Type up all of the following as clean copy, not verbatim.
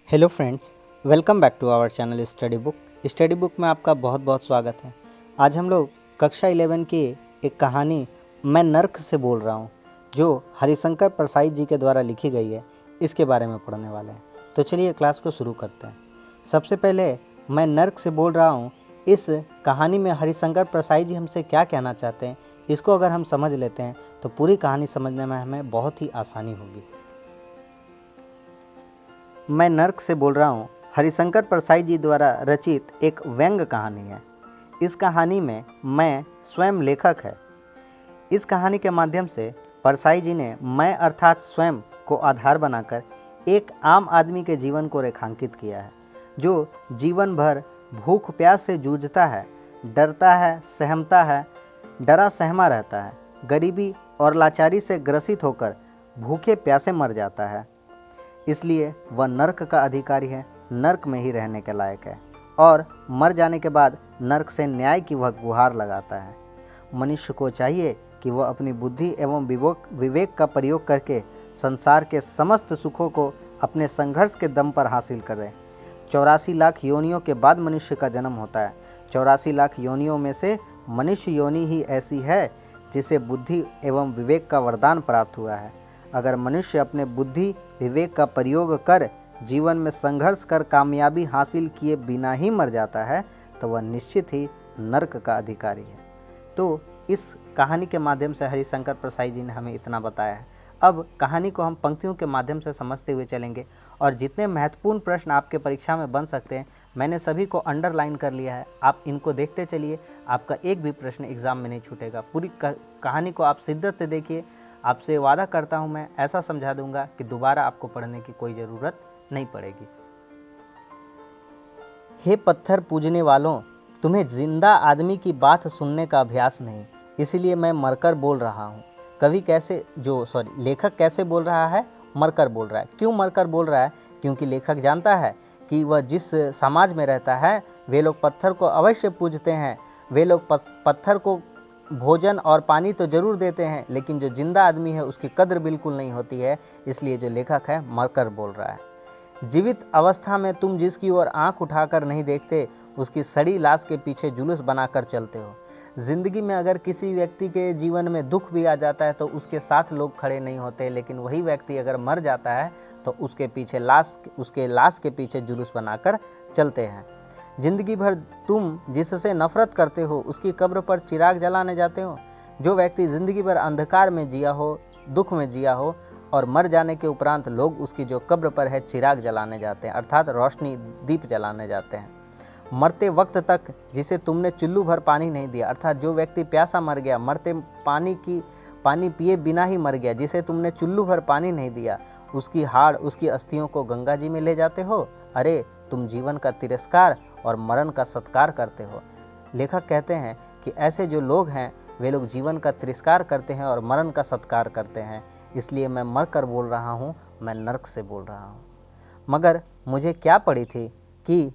Hello friends, welcome back to our channel Study Book में आपका बहुत बहुत स्वागत है। आज हम लोग कक्षा 11 की एक कहानी मैं नर्क से बोल रहा हूँ, जो हरिशंकर प्रसाद जी के द्वारा लिखी गई है, इसके बारे में पढ़ने वाले हैं। तो चलिए क्लास को शुरू करते हैं। सबसे पहले मैं नर्क से बोल रहा हूँ, इस कहानी में हरिशंकर प्रसाद जी हमसे क्या कहना चाहते हैं, इसको अगर हम समझ लेते हैं तो पूरी कहानी समझने में हमें बहुत ही आसानी होगी। मैं नर्क से बोल रहा हूँ हरिशंकर प्रसाद जी द्वारा रचित एक व्यंग्य कहानी है। इस कहानी में मैं स्वयं लेखक है। इस कहानी के माध्यम से प्रसाद जी ने मैं अर्थात स्वयं को आधार बनाकर एक आम आदमी के जीवन को रेखांकित किया है, जो जीवन भर भूख प्यास से जूझता है, डरता है, सहमता है, डरा सहमा रहता है, गरीबी और लाचारी से ग्रसित होकर भूखे प्यासे मर जाता है। इसलिए वह नर्क का अधिकारी है, नर्क में ही रहने के लायक है और मर जाने के बाद नर्क से न्याय की वह गुहार लगाता है। मनुष्य को चाहिए कि वह अपनी बुद्धि एवं विवेक का प्रयोग करके संसार के समस्त सुखों को अपने संघर्ष के दम पर हासिल करे। 84 लाख योनियों के बाद मनुष्य का जन्म होता है। 84 लाख योनियों में से मनुष्य योनि ही ऐसी है जिसे बुद्धि एवं विवेक का वरदान प्राप्त हुआ है। अगर मनुष्य अपने बुद्धि विवेक का प्रयोग कर जीवन में संघर्ष कर कामयाबी हासिल किए बिना ही मर जाता है तो वह निश्चित ही नर्क का अधिकारी है। तो इस कहानी के माध्यम से हरिशंकर प्रसाद जी ने हमें इतना बताया है। अब कहानी को हम पंक्तियों के माध्यम से समझते हुए चलेंगे और जितने महत्वपूर्ण प्रश्न आपके परीक्षा में बन सकते हैं मैंने सभी को अंडरलाइन कर लिया है। आप इनको देखते चलिए, आपका एक भी प्रश्न एग्जाम में नहीं छूटेगा। पूरी कहानी को आप शिद्दत से देखिए। आपसे वादा करता हूं मैं ऐसा समझा दूंगा कि दोबारा आपको पढ़ने की कोई ज़रूरत नहीं पड़ेगी। हे पत्थर पूजने वालों, तुम्हें जिंदा आदमी की बात सुनने का अभ्यास नहीं, इसलिए मैं मरकर बोल रहा हूँ। लेखक कैसे बोल रहा है? मरकर बोल रहा है। क्यों मरकर बोल रहा है? क्योंकि लेखक जानता है कि वह जिस समाज में रहता है वे लोग पत्थर को अवश्य पूजते हैं। वे लोग पत्थर को भोजन और पानी तो जरूर देते हैं, लेकिन जो जिंदा आदमी है उसकी कद्र बिल्कुल नहीं होती है। इसलिए जो लेखक है मरकर बोल रहा है। जीवित अवस्था में तुम जिसकी ओर आंख उठाकर नहीं देखते, उसकी सड़ी लाश के पीछे जुलूस बनाकर चलते हो। जिंदगी में अगर किसी व्यक्ति के जीवन में दुख भी आ जाता है तो उसके साथ लोग खड़े नहीं होते, लेकिन वही व्यक्ति अगर मर जाता है तो उसके लाश के पीछे जुलूस बनाकर चलते हैं। जिंदगी भर तुम जिससे नफरत करते हो उसकी कब्र पर चिराग जलाने जाते हो। जो व्यक्ति जिंदगी भर अंधकार में जिया हो, दुख में जिया हो और मर जाने के उपरांत लोग उसकी जो कब्र पर है चिराग जलाने जाते हैं, अर्थात रोशनी दीप जलाने जाते हैं। मरते वक्त तक जिसे तुमने चुल्लू भर पानी नहीं दिया, अर्थात जो व्यक्ति प्यासा मर गया, मरते पानी पिए बिना ही मर गया, जिसे तुमने चुल्लू भर पानी नहीं दिया, उसकी हाड़ उसकी अस्थियों को गंगा जी में ले जाते हो। अरे तुम जीवन का तिरस्कार और मरण का सत्कार करते हो। लेखक कहते हैं कि ऐसे जो लोग हैं वे लोग जीवन का तिरस्कार करते हैं और मरण का सत्कार करते हैं। इसलिए मैं मर कर बोल रहा हूँ, मैं नर्क से बोल रहा हूँ। मगर मुझे क्या पड़ी थी कि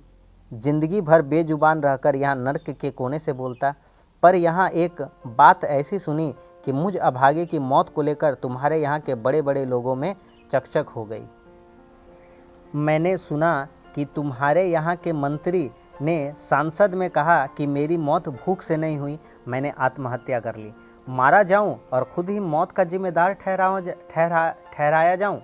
जिंदगी भर बेजुबान रहकर यहाँ नर्क के कोने से बोलता, पर यहाँ एक बात ऐसी सुनी कि मुझ अभागे की मौत को लेकर तुम्हारे यहाँ के बड़े बड़े लोगों में चकचक हो गई। मैंने सुना कि तुम्हारे यहाँ के मंत्री ने सांसद में कहा कि मेरी मौत भूख से नहीं हुई, मैंने आत्महत्या कर ली, मारा जाऊं और खुद ही मौत का जिम्मेदार ठहराया जाऊं।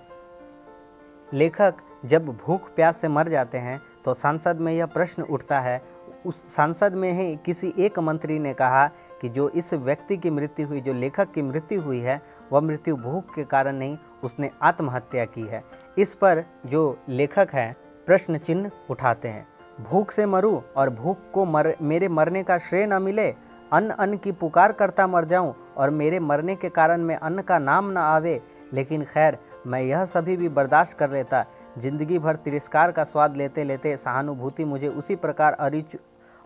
लेखक जब भूख प्यास से मर जाते हैं तो सांसद में यह प्रश्न उठता है। उस सांसद में ही किसी एक मंत्री ने कहा कि जो इस व्यक्ति की मृत्यु हुई, जो लेखक की मृत्यु हुई है, वह मृत्यु भूख के कारण नहीं, उसने आत्महत्या की है। इस पर जो लेखक हैं प्रश्न चिन्ह उठाते हैं। भूख से मरूं और भूख को मेरे मरने का श्रेय न मिले, अन्न की पुकार करता मर जाऊं और मेरे मरने के कारण में अन्न का नाम न आवे, लेकिन खैर मैं यह सभी भी बर्दाश्त कर लेता। जिंदगी भर तिरस्कार का स्वाद लेते लेते सहानुभूति मुझे उसी प्रकार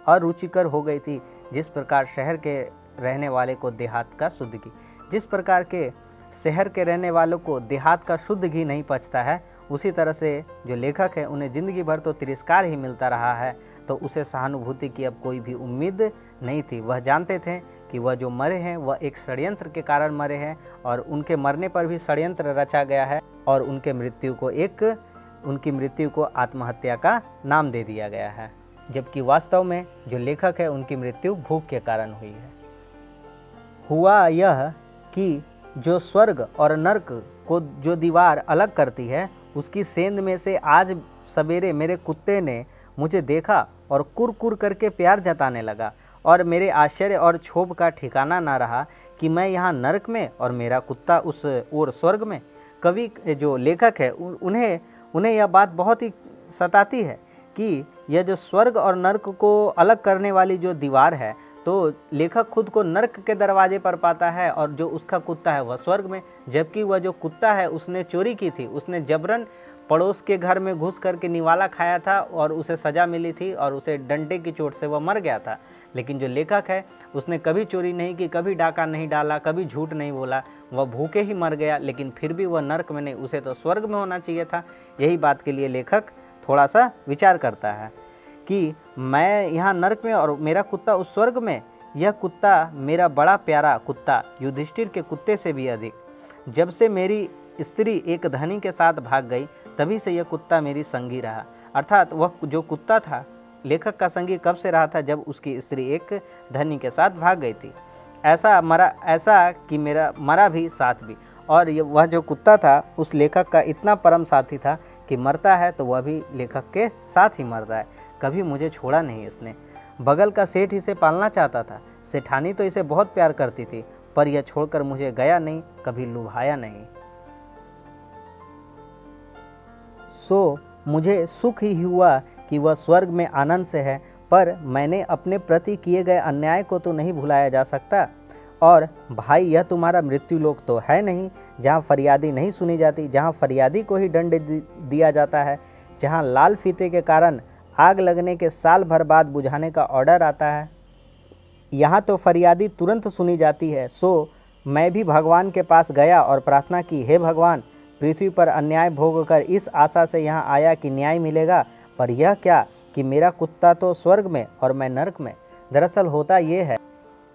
अरुचिकर हो गई थी जिस प्रकार शहर के रहने वाले को देहात का शुद्ध घी, जिस प्रकार के शहर के रहने वालों को देहात का शुद्ध घी नहीं पचता है, उसी तरह से जो लेखक है उन्हें ज़िंदगी भर तो तिरस्कार ही मिलता रहा है, तो उसे सहानुभूति की अब कोई भी उम्मीद नहीं थी। वह जानते थे कि वह जो मरे हैं वह एक षड्यंत्र के कारण मरे हैं और उनके मरने पर भी षड्यंत्र रचा गया है और उनके मृत्यु को एक उनकी मृत्यु को आत्महत्या का नाम दे दिया गया है, जबकि वास्तव में जो लेखक है उनकी मृत्यु भूख के कारण हुई है। हुआ यह कि जो स्वर्ग और नर्क को जो दीवार अलग करती है, उसकी सेंध में से आज सवेरे मेरे कुत्ते ने मुझे देखा और कुर कुर करके प्यार जताने लगा, और मेरे आश्चर्य और क्षोभ का ठिकाना ना रहा कि मैं यहाँ नरक में और मेरा कुत्ता उस ओर स्वर्ग में। कवि जो लेखक है उन्हें यह बात बहुत ही सताती है कि यह जो स्वर्ग और नरक को अलग करने वाली जो दीवार है, तो लेखक खुद को नरक के दरवाजे पर पाता है और जो उसका कुत्ता है वह स्वर्ग में, जबकि वह जो कुत्ता है उसने चोरी की थी, उसने जबरन पड़ोस के घर में घुस करके निवाला खाया था और उसे सज़ा मिली थी और उसे डंडे की चोट से वह मर गया था। लेकिन जो लेखक है उसने कभी चोरी नहीं की, कभी डाका नहीं डाला, कभी झूठ नहीं बोला, वह भूखे ही मर गया, लेकिन फिर भी वह नरक में नहीं, उसे तो स्वर्ग में होना चाहिए था। यही बात के लिए लेखक थोड़ा सा विचार करता है कि मैं यहाँ नरक में और मेरा कुत्ता उस स्वर्ग में। यह कुत्ता मेरा बड़ा प्यारा कुत्ता, युधिष्ठिर के कुत्ते से भी अधिक। जब से मेरी स्त्री एक धनी के साथ भाग गई, तभी से यह कुत्ता मेरी संगी रहा। अर्थात वह जो कुत्ता था लेखक का संगी कब से रहा था, जब उसकी स्त्री एक धनी के साथ भाग गई थी। ऐसा कि मेरा मरा भी साथ भी। और वह जो कुत्ता था उस लेखक का इतना परम साथी था कि मरता है तो वह भी लेखक के साथ ही मरता है। कभी मुझे छोड़ा नहीं इसने। बगल का सेठ इसे पालना चाहता था, सेठानी तो इसे बहुत प्यार करती थी, पर यह छोड़कर मुझे गया नहीं, कभी लुभाया नहीं। सो मुझे सुख ही हुआ कि वह स्वर्ग में आनंद से है, पर मैंने अपने प्रति किए गए अन्याय को तो नहीं भुलाया जा सकता। और भाई, यह तुम्हारा मृत्यु लोक तो है नहीं, जहाँ फरियादी नहीं सुनी जाती, जहाँ फरियादी को ही दंड दिया जाता है, जहाँ लाल फीते के कारण आग लगने के साल भर बाद बुझाने का ऑर्डर आता है। यहाँ तो फरियादी तुरंत सुनी जाती है। सो मैं भी भगवान के पास गया और प्रार्थना की, हे भगवान, पृथ्वी पर अन्याय भोग कर इस आशा से यहाँ आया कि न्याय मिलेगा, पर यह क्या कि मेरा कुत्ता तो स्वर्ग में और मैं नरक में। दरअसल होता ये है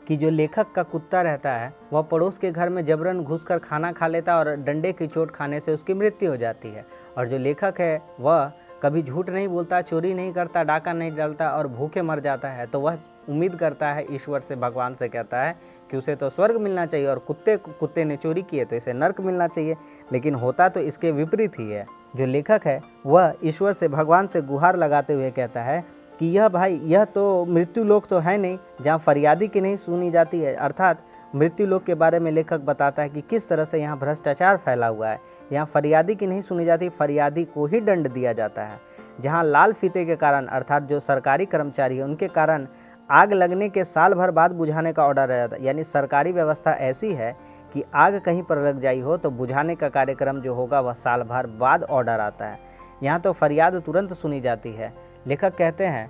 कि जो लेखक का कुत्ता रहता है वह पड़ोस के घर में जबरन घुसकर खाना खा लेता है और डंडे की चोट खाने से उसकी मृत्यु हो जाती है। और जो लेखक है वह कभी झूठ नहीं बोलता, चोरी नहीं करता, डाका नहीं डालता और भूखे मर जाता है, तो वह उम्मीद करता है ईश्वर से, भगवान से कहता है कि उसे तो स्वर्ग मिलना चाहिए और कुत्ते ने चोरी की है तो इसे नरक मिलना चाहिए। लेकिन होता तो इसके विपरीत ही है। जो लेखक है वह ईश्वर से, भगवान से गुहार लगाते हुए कहता है कि यह भाई, यह तो मृत्यु लोक तो है नहीं, जहाँ फरियादी की नहीं सुनी जाती है। अर्थात मृत्यु लोक के बारे में लेखक बताता है कि किस तरह से यहाँ भ्रष्टाचार फैला हुआ है। यहाँ फरियादी की नहीं सुनी जाती, फरियादी को ही दंड दिया जाता है। जहाँ लाल फीते के कारण, अर्थात जो सरकारी कर्मचारी है उनके कारण आग लगने के साल भर बाद बुझाने का ऑर्डर रहता है। यानी सरकारी व्यवस्था ऐसी है कि आग कहीं पर लग जाई हो तो बुझाने का कार्यक्रम जो होगा वह साल भर बाद ऑर्डर आता है। यहाँ तो फरियाद तुरंत सुनी जाती है। लेखक कहते हैं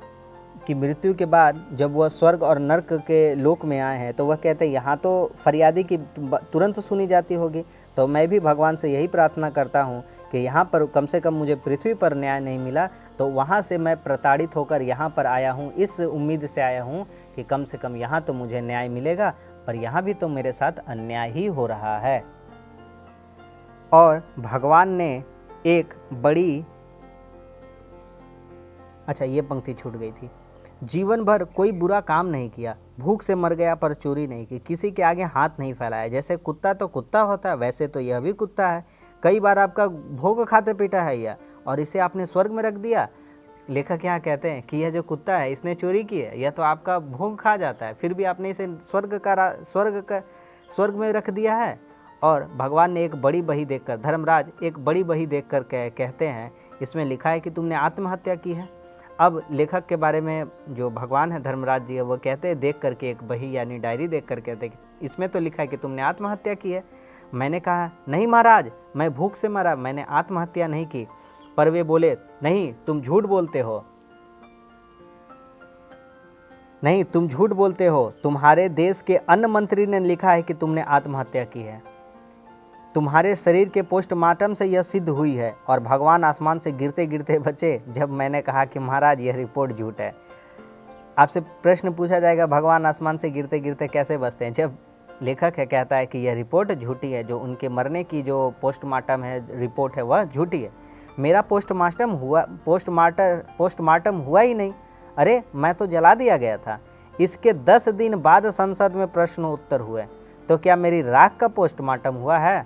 कि मृत्यु के बाद जब वह स्वर्ग और नर्क के लोक में आए हैं तो वह कहते हैं यहाँ तो फरियादी की तुरंत सुनी जाती होगी, तो मैं भी भगवान से यही प्रार्थना करता हूँ कि यहाँ पर कम से कम मुझे पृथ्वी पर न्याय नहीं मिला तो वहाँ से मैं प्रताड़ित होकर यहाँ पर आया हूँ, इस उम्मीद से आया हूँ कि कम से कम यहाँ तो मुझे न्याय मिलेगा, पर यहाँ भी तो मेरे साथ अन्याय ही हो रहा है। और भगवान ने एक बड़ी, अच्छा ये पंक्ति छूट गई थी, जीवन भर कोई बुरा काम नहीं किया, भूख से मर गया पर चोरी नहीं की, किसी के आगे हाथ नहीं फैलाया। जैसे कुत्ता तो कुत्ता होता है वैसे तो यह भी कुत्ता है। कई बार आपका भोग खाते पीटा है यह, और इसे आपने स्वर्ग में रख दिया। लेखक यहाँ कहते हैं कि यह जो कुत्ता है इसने चोरी की है, यह तो आपका भोग खा जाता है, फिर भी आपने इसे स्वर्ग में रख दिया है। और भगवान ने एक बड़ी बही देखकर, धर्मराज एक बड़ी बही देखकर कहते हैं, इसमें लिखा है कि तुमने आत्महत्या की है। अब लेखक के बारे में जो भगवान है, धर्मराज जी है, वो कहते हैं देख करके, एक बही यानी डायरी देख कर कहते हैं कि इसमें तो लिखा है कि तुमने आत्महत्या की है। मैंने कहा नहीं महाराज, मैं भूख से मरा, मैंने आत्महत्या नहीं की। पर वे बोले नहीं, तुम झूठ बोलते हो, नहीं तुम झूठ बोलते हो, तुम्हारे देश के अन्न मंत्री ने लिखा है कि तुमने आत्महत्या की है, तुम्हारे शरीर के पोस्टमार्टम से यह सिद्ध हुई है। और भगवान आसमान से गिरते गिरते बचे जब मैंने कहा कि महाराज यह रिपोर्ट झूठ है। आपसे प्रश्न पूछा जाएगा भगवान आसमान से गिरते गिरते कैसे बचते हैं, जब लेखक है कहता है कि यह रिपोर्ट झूठी है, जो उनके मरने की जो पोस्टमार्टम है रिपोर्ट है वह झूठी है। मेरा पोस्टमार्टम हुआ ही नहीं। अरे मैं तो जला दिया गया था। इसके 10 दिन बाद संसद में प्रश्न उत्तर हुए, तो क्या मेरी राख का पोस्टमार्टम हुआ है?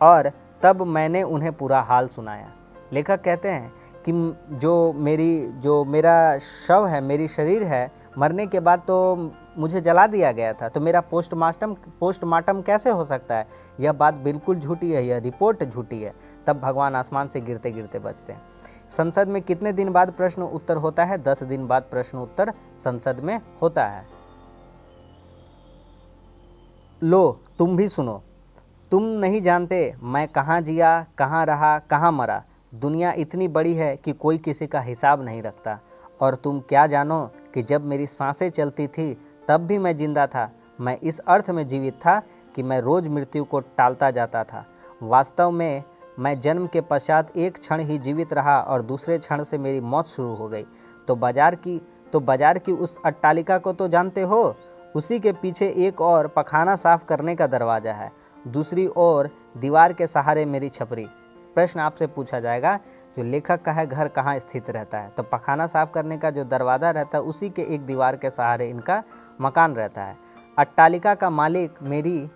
और तब मैंने उन्हें पूरा हाल सुनाया। लेखक कहते हैं कि जो मेरा शव है, मेरी शरीर है, मरने के बाद तो मुझे जला दिया गया था, तो मेरा पोस्टमार्टम कैसे हो सकता है? यह बात बिल्कुल झूठी है, यह रिपोर्ट झूठी है। तब भगवान आसमान से गिरते गिरते बचते हैं। संसद में कितने दिन बाद प्रश्न उत्तर होता है? 10 दिन बाद प्रश्न उत्तर संसद में होता है। लो तुम भी सुनो। तुम नहीं जानते मैं कहाँ जिया, कहाँ रहा, कहाँ मरा। दुनिया इतनी बड़ी है कि कोई किसी का हिसाब नहीं रखता। और तुम क्या जानो कि जब मेरी सांसें चलती थी तब भी मैं जिंदा था। मैं इस अर्थ में जीवित था कि मैं रोज़ मृत्यु को टालता जाता था। वास्तव में मैं जन्म के पश्चात एक क्षण ही जीवित रहा और दूसरे क्षण से मेरी मौत शुरू हो गई। तो बाजार की उस अट्टालिका को तो जानते हो? उसी के पीछे एक और पखाना साफ करने का दरवाज़ा है, दूसरी ओर दीवार के सहारे मेरी छपरी। प्रश्न आपसे पूछा जाएगा, जो लेखक का है घर कहाँ स्थित रहता है? तो पखाना साफ करने का जो दरवाज़ा रहता है उसी के एक दीवार के सहारे इनका मकान रहता है। अट्टालिका का मालिक मेरी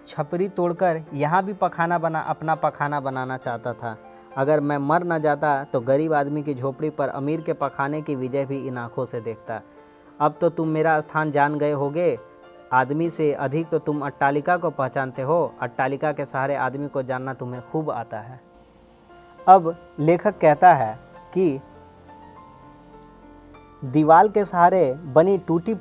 छपरी तोड़कर यहाँ भी अपना पखाना बनाना चाहता था। अगर मैं मर न जाता तो गरीब आदमी की झोपड़ी पर अमीर के पखाने की विजय भी इन आँखों से देखता। अब तो तुम मेरा स्थान जान गए होगे। आदमी से अधिक तो तुम अट्टालिका को पहचानते हो। अट्टालिका के सहारे आदमी को जानना तुम्हें खूब आता है। अब लेखक कहता है कि दीवार के सहारे बनी टूटी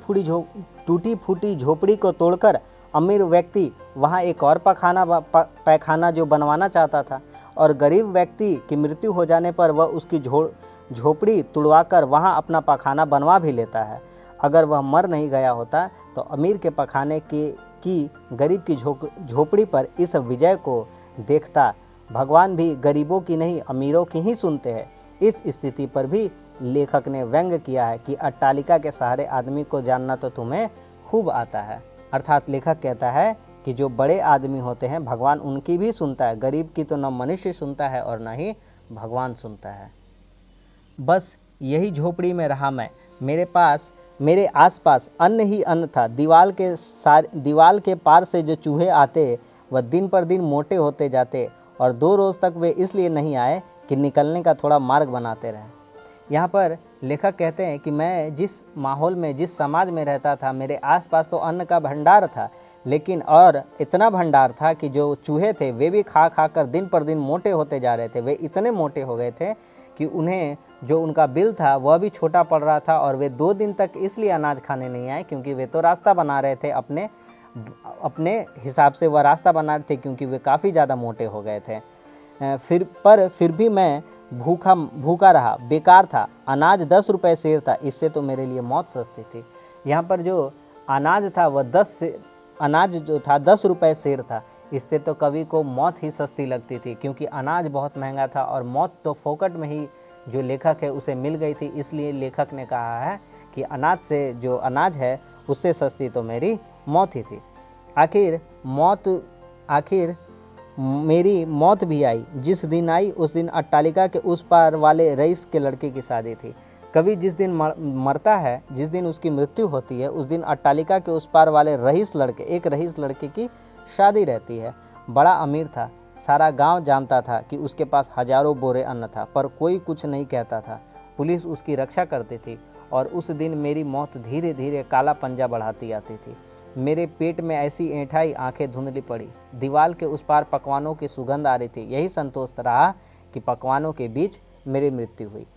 फूटी झोपड़ी को तोड़कर अमीर व्यक्ति वहाँ एक और पैखाना जो बनवाना चाहता था, और गरीब व्यक्ति की मृत्यु हो जाने पर वह उसकी झोपड़ी तुड़वाकर वहाँ अपना पखाना बनवा भी लेता है। अगर वह मर नहीं गया होता तो अमीर के पखाने की गरीब की झोपड़ी पर इस विजय को देखता। भगवान भी गरीबों की नहीं अमीरों की ही सुनते हैं। इस स्थिति पर भी लेखक ने व्यंग किया है कि अट्टालिका के सहारे आदमी को जानना तो तुम्हें खूब आता है। अर्थात लेखक कहता है कि जो बड़े आदमी होते हैं भगवान उनकी भी सुनता है, गरीब की तो न मनुष्य सुनता है और न ही भगवान सुनता है। बस यही झोपड़ी में रहा मैं। मेरे आसपास अन्न ही अन्न था। दीवाल के पार से जो चूहे आते वह दिन पर दिन मोटे होते जाते, और 2 रोज़ तक वे इसलिए नहीं आए कि निकलने का थोड़ा मार्ग बनाते रहे। यहाँ पर लेखक कहते हैं कि मैं जिस माहौल में, जिस समाज में रहता था, मेरे आसपास तो अन्न का भंडार था, लेकिन और इतना भंडार था कि जो चूहे थे वे भी खा कर दिन पर दिन मोटे होते जा रहे थे। वे इतने मोटे हो गए थे कि उन्हें जो उनका बिल था वह भी छोटा पड़ रहा था, और वे 2 दिन तक इसलिए अनाज खाने नहीं आए क्योंकि वे तो रास्ता बना रहे थे, अपने हिसाब से वह रास्ता बना रहे थे क्योंकि वे काफ़ी ज़्यादा मोटे हो गए थे। फिर भी मैं भूखा रहा, बेकार था। अनाज 10 रुपये सेर था, इससे तो मेरे लिए मौत सस्ती थी। यहाँ पर जो अनाज था वह 10 रुपये सेर था, इससे तो कवि को मौत ही सस्ती लगती थी, क्योंकि अनाज बहुत महंगा था और मौत तो फोकट में ही जो लेखक है उसे मिल गई थी। इसलिए लेखक ने कहा है कि अनाज से, जो अनाज है उससे सस्ती तो मेरी मौत ही थी। आखिर मेरी मौत भी आई। जिस दिन आई उस दिन अट्टालिका के उस पार वाले रईस के लड़के की शादी थी। कवि जिस दिन मरता है, जिस दिन उसकी मृत्यु होती है, उस दिन अट्टालिका के उस पार वाले एक रईस लड़के की शादी रहती है। बड़ा अमीर था, सारा गांव जानता था कि उसके पास हजारों बोरे अन्न था, पर कोई कुछ नहीं कहता था। पुलिस उसकी रक्षा करती थी, और उस दिन मेरी मौत धीरे धीरे काला पंजा बढ़ाती आती थी। मेरे पेट में ऐसी ऐंठ आई, आंखें धुंधली पड़ी। दीवार के उस पार पकवानों की सुगंध आ रही थी। यही संतोष रहा कि पकवानों के बीच मेरी मृत्यु हुई।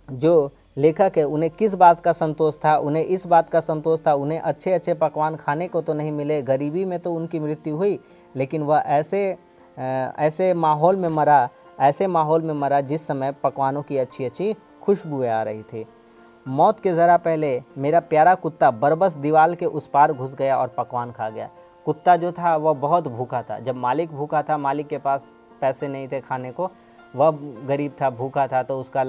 जो लेखक है उन्हें किस बात का संतोष था? उन्हें इस बात का संतोष था, उन्हें अच्छे अच्छे पकवान खाने को तो नहीं मिले, गरीबी में तो उनकी मृत्यु हुई, लेकिन वह ऐसे माहौल में मरा जिस समय पकवानों की अच्छी अच्छी खुशबुएं आ रही थी। मौत के ज़रा पहले मेरा प्यारा कुत्ता बरबस दीवार के उस पार घुस गया और पकवान खा गया। कुत्ता जो था वह बहुत भूखा था। जब मालिक भूखा था, मालिक के पास पैसे नहीं थे खाने को, वह गरीब था, भूखा था, तो उसका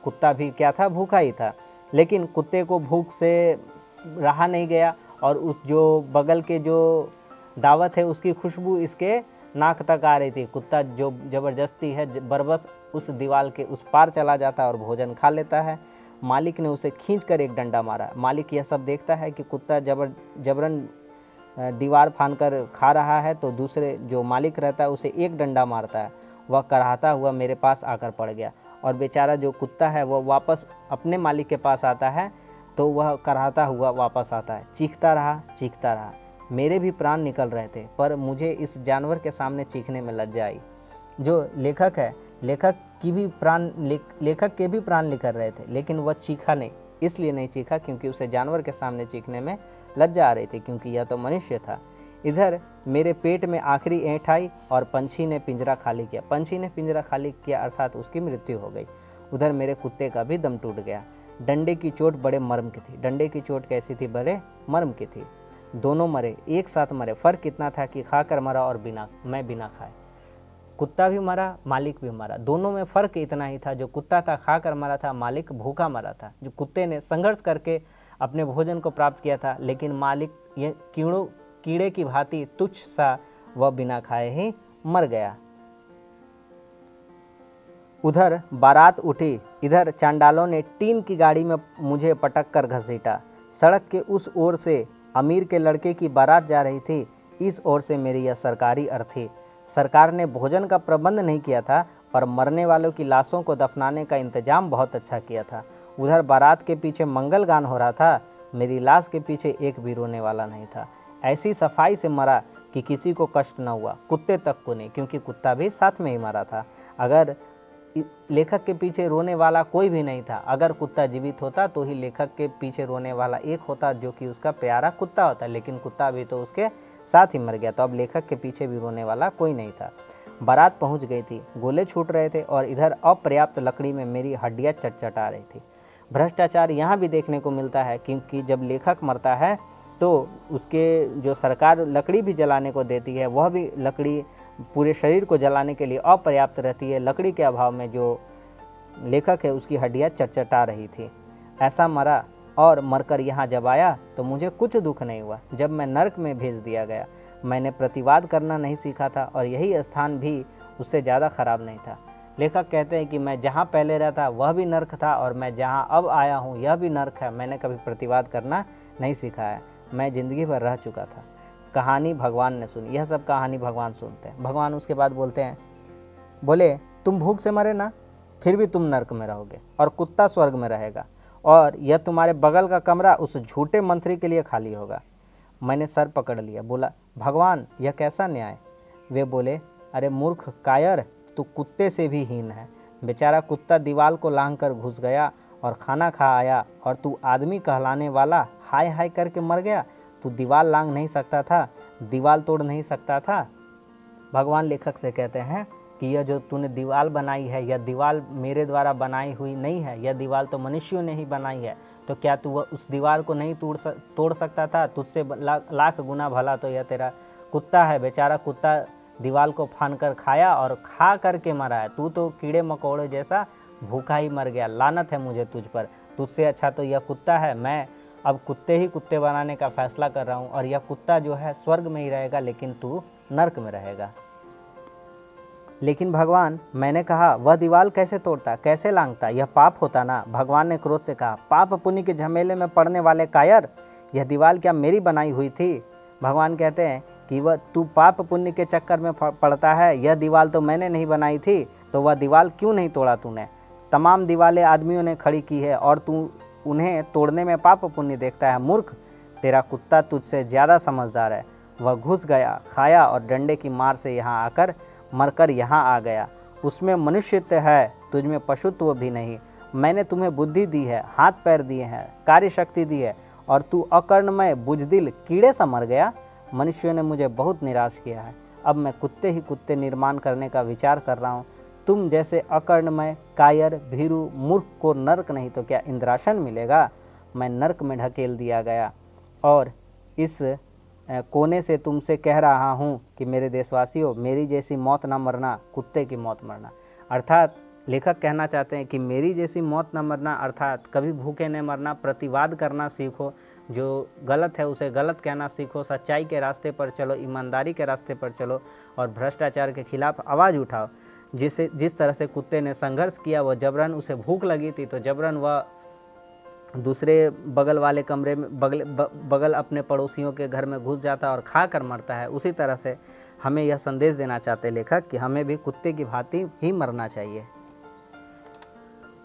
कुत्ता भी क्या था, भूखा ही था। लेकिन कुत्ते को भूख से रहा नहीं गया, और उस जो बगल के जो दावत है उसकी खुशबू इसके नाक तक आ रही थी। कुत्ता जो ज़बरदस्ती है बरबस उस दीवार के उस पार चला जाता है और भोजन खा लेता है। मालिक ने उसे खींचकर एक डंडा मारा। मालिक यह सब देखता है कि कुत्ता जबरन दीवार फांद कर खा रहा है, तो दूसरे जो मालिक रहता है उसे एक डंडा मारता है। वह कराहता हुआ मेरे पास आकर पड़ गया और बेचारा जो कुत्ता है वह वापस अपने मालिक के पास आता है, तो वह कराहता हुआ वापस आता है। चीखता रहा। मेरे भी प्राण निकल रहे थे, पर मुझे इस जानवर के सामने चीखने में लज्जा आई। जो लेखक है, लेखक के भी प्राण निकल रहे थे, लेकिन वह चीखा नहीं। इसलिए नहीं चीखा क्योंकि उसे जानवर के सामने चीखने में लज्जा आ रही थी, क्योंकि यह तो मनुष्य था। इधर मेरे पेट में आखिरी ऐंठ आई और पंछी ने पिंजरा खाली किया। पंछी ने पिंजरा खाली किया अर्थात उसकी मृत्यु हो गई। उधर मेरे कुत्ते का भी दम टूट गया। डंडे की चोट बड़े मर्म की थी। डंडे की चोट कैसी थी? बड़े मर्म की थी। दोनों मरे, एक साथ मरे। फ़र्क इतना था कि खाकर मरा और मैं बिना खाए। कुत्ता भी मरा, मालिक भी मरा। दोनों में फ़र्क इतना ही था, जो कुत्ता था खाकर मरा था, मालिक भूखा मरा था। जो कुत्ते ने संघर्ष करके अपने भोजन को प्राप्त किया था, लेकिन मालिक ये कीड़े की भांति तुच्छ सा वह बिना खाए ही मर गया। उधर बारात उठी। इधर चांडालों ने टीन की गाड़ी में मुझे पटक कर घसीटा। सड़क के उस ओर से अमीर के लड़के की बारात जा रही थी, इस ओर से मेरी यह सरकारी अर्थी। सरकार ने भोजन का प्रबंध नहीं किया था, पर मरने वालों की लाशों को दफनाने का इंतजाम बहुत अच्छा किया था। उधर बारात के पीछे मंगल गान हो रहा था। मेरी लाश के पीछे एक भी रोने वाला नहीं था। ऐसी सफाई से मरा कि किसी को कष्ट न हुआ, कुत्ते तक को नहीं, क्योंकि कुत्ता भी साथ में ही मरा था। अगर लेखक के पीछे रोने वाला कोई भी नहीं था। अगर कुत्ता जीवित होता तो ही लेखक के पीछे रोने वाला एक होता, जो कि उसका प्यारा कुत्ता होता, लेकिन कुत्ता भी तो उसके साथ ही मर गया, तो अब लेखक के पीछे भी रोने वाला कोई नहीं था। बारात पहुंच गई थी, गोले छूट रहे थे और इधर अपर्याप्त लकड़ी में मेरी हड्डियां चटचटा रही थी। भ्रष्टाचार यहाँ भी देखने को मिलता है, क्योंकि जब लेखक मरता है तो उसके जो सरकार लकड़ी भी जलाने को देती है, वह भी लकड़ी पूरे शरीर को जलाने के लिए अपर्याप्त रहती है। लकड़ी के अभाव में जो लेखक है उसकी हड्डियां चटचटा रही थी। ऐसा मरा और मरकर यहाँ जब आया तो मुझे कुछ दुख नहीं हुआ। जब मैं नर्क में भेज दिया गया, मैंने प्रतिवाद करना नहीं सीखा था और यही स्थान भी उससे ज़्यादा खराब नहीं था। लेखक कहते हैं कि मैं जहाँ पहले रहता वह भी नर्क था और मैं जहाँ अब आया हूँ यह भी नर्क है। मैंने कभी प्रतिवाद करना नहीं सीखा है, मैं ज़िंदगी भर रह चुका था। कहानी भगवान ने सुनी। यह सब कहानी भगवान सुनते हैं। भगवान उसके बाद बोलते हैं, बोले तुम भूख से मरे ना, फिर भी तुम नर्क में रहोगे और कुत्ता स्वर्ग में रहेगा, और यह तुम्हारे बगल का कमरा उस झूठे मंत्री के लिए खाली होगा। मैंने सर पकड़ लिया, बोला भगवान यह कैसा न्याय? वे बोले, अरे मूर्ख कायर, तू कुत्ते से भी हीन है। बेचारा कुत्ता दीवार को लांघ कर घुस गया और खाना खा आया, और तू आदमी कहलाने वाला हाय हाय करके मर गया। तू दीवार लांघ नहीं सकता था, दीवार तोड़ नहीं सकता था। भगवान लेखक से कहते हैं कि यह जो तूने दीवार बनाई है, यह दीवार मेरे द्वारा बनाई हुई नहीं है, यह दीवार तो मनुष्यों ने ही बनाई है। तो क्या तू उस दीवार को नहीं तोड़ सकता था? तुझसे लाख गुना भला तो यह तेरा कुत्ता है। बेचारा कुत्ता दीवार को फान कर खाया और खा करके मरा है। तू तो कीड़े मकोड़े जैसा भूखा ही मर गया। लानत है मुझे तुझ पर। तुझसे अच्छा तो यह कुत्ता है। मैं अब कुत्ते ही कुत्ते बनाने का फैसला कर रहा हूँ, और यह कुत्ता जो है स्वर्ग में ही रहेगा, लेकिन तू नर्क में रहेगा। लेकिन भगवान, मैंने कहा वह दीवार कैसे तोड़ता, कैसे लांघता? यह पाप होता ना। भगवान ने क्रोध से कहा, पाप पुण्य के झमेले में पड़ने वाले कायर, यह दीवार क्या मेरी बनाई हुई थी? भगवान कहते हैं कि वह तू पाप पुण्य के चक्कर में पड़ता है। यह दीवार तो मैंने नहीं बनाई थी, तो वह दीवार क्यों नहीं तोड़ा तूने? तमाम दीवारें आदमियों ने खड़ी की है और तू उन्हें तोड़ने में पाप पुण्य देखता है। मूर्ख, तेरा कुत्ता तुझसे ज़्यादा समझदार है। वह घुस गया, खाया और डंडे की मार से यहाँ आकर मरकर यहाँ आ गया। उसमें मनुष्यत्व है, तुझ में पशुत्व भी नहीं। मैंने तुम्हें बुद्धि दी है, हाथ पैर दिए हैं, कार्य शक्ति दी है, और तू अकर्णमय बुजदिल कीड़े सा मर गया। मनुष्यों ने मुझे बहुत निराश किया है। अब मैं कुत्ते ही कुत्ते निर्माण करने का विचार कर रहा हूँ। तुम जैसे अकर्णमय, कायर, भीरू, मूर्ख को नर्क नहीं तो क्या इंद्रासन मिलेगा? मैं नर्क में ढकेल दिया गया, और इस कोने से तुमसे कह रहा हूँ कि मेरे देशवासियों, मेरी जैसी मौत ना मरना, कुत्ते की मौत मरना। अर्थात लेखक कहना चाहते हैं कि मेरी जैसी मौत न मरना, अर्थात कभी भूखे न मरना, प्रतिवाद करना सीखो, जो गलत है उसे गलत कहना सीखो, सच्चाई के रास्ते पर चलो, ईमानदारी के रास्ते पर चलो और भ्रष्टाचार के खिलाफ आवाज़ उठाओ। जिस तरह से कुत्ते ने संघर्ष किया, वह जबरन उसे भूख लगी थी तो जबरन वह दूसरे बगल वाले कमरे में बगल अपने पड़ोसियों के घर में घुस जाता और खा कर मरता है, उसी तरह से हमें यह संदेश देना चाहते लेखक कि हमें भी कुत्ते की भांति ही मरना चाहिए।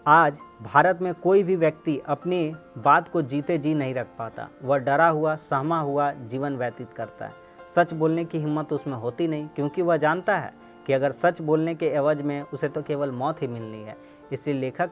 आज भारत में कोई भी व्यक्ति अपनी बात को जीते जी नहीं रख पाता, वह डरा हुआ, सहमा हुआ जीवन व्यतीत करता है। सच बोलने की हिम्मत उसमें होती नहीं, क्योंकि वह जानता है कि अगर सच बोलने के एवज में उसे तो केवल मौत ही मिलनी है। इसलिए लेखक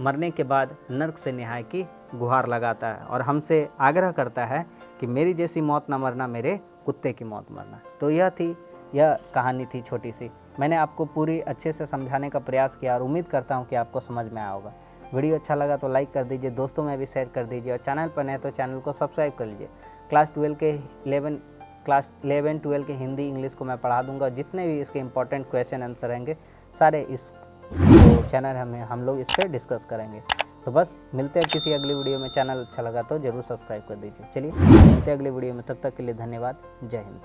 मरने के बाद नर्क से न्याय की गुहार लगाता है और हमसे आग्रह करता है कि मेरी जैसी मौत ना मरना, मेरे कुत्ते की मौत मरना। तो यह कहानी थी छोटी सी। मैंने आपको पूरी अच्छे से समझाने का प्रयास किया और उम्मीद करता हूँ कि आपको समझ में आया होगा। वीडियो अच्छा लगा तो लाइक कर दीजिए, दोस्तों में भी शेयर कर दीजिए और चैनल पर नए तो चैनल को सब्सक्राइब कर लीजिए। क्लास 11-12 के हिंदी इंग्लिश को मैं पढ़ा दूंगा। जितने भी इसके इंपॉर्टेंट क्वेश्चन आंसर रहेंगे सारे इस चैनल हम लोग इस पर डिस्कस करेंगे। तो बस मिलते हैं किसी अगली वीडियो में। चैनल अच्छा लगा तो ज़रूर सब्सक्राइब कर दीजिए। चलिए मिलते हैं अगली वीडियो में, तब तक के लिए धन्यवाद। जय हिंद।